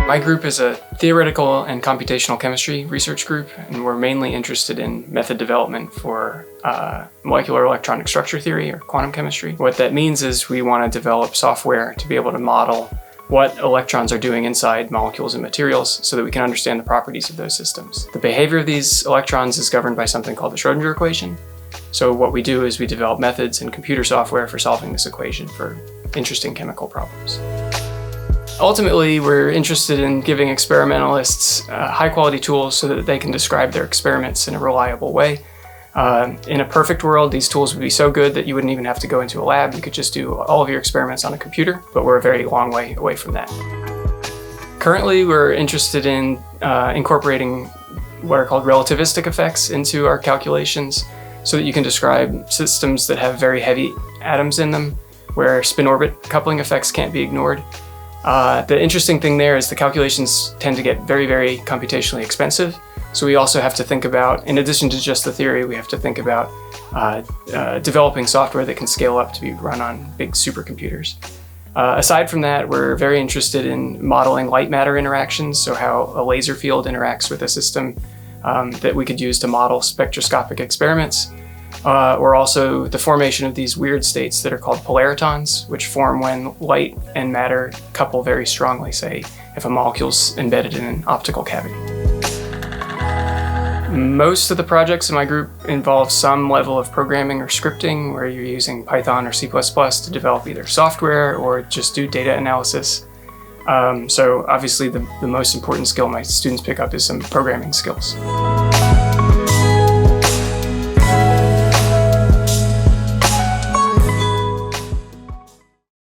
My group is a theoretical and computational chemistry research group, and we're mainly interested in method development for molecular electronic structure theory or quantum chemistry. What that means is we want to develop software to be able to model what electrons are doing inside molecules and materials so that we can understand the properties of those systems. The behavior of these electrons is governed by something called the Schrödinger equation. So what we do is we develop methods and computer software for solving this equation for interesting chemical problems. Ultimately, we're interested in giving experimentalists high-quality tools so that they can describe their experiments in a reliable way. In a perfect world, these tools would be so good that you wouldn't even have to go into a lab. You could just do all of your experiments on a computer, but we're a very long way away from that. Currently, we're interested in incorporating what are called relativistic effects into our calculations so that you can describe systems that have very heavy atoms in them, where spin-orbit coupling effects can't be ignored. The interesting thing there is the calculations tend to get very, very computationally expensive. So we also have to think about, in addition to just the theory, we have to think about developing software that can scale up to be run on big supercomputers. Aside from that, we're very interested in modeling light-matter interactions, so how a laser field interacts with a system that we could use to model spectroscopic experiments. Or also the formation of these weird states that are called polaritons, which form when light and matter couple very strongly, say, if a molecule's embedded in an optical cavity. Most of the projects in my group involve some level of programming or scripting, where you're using Python or C++ to develop either software or just do data analysis. So obviously the most important skill my students pick up is some programming skills.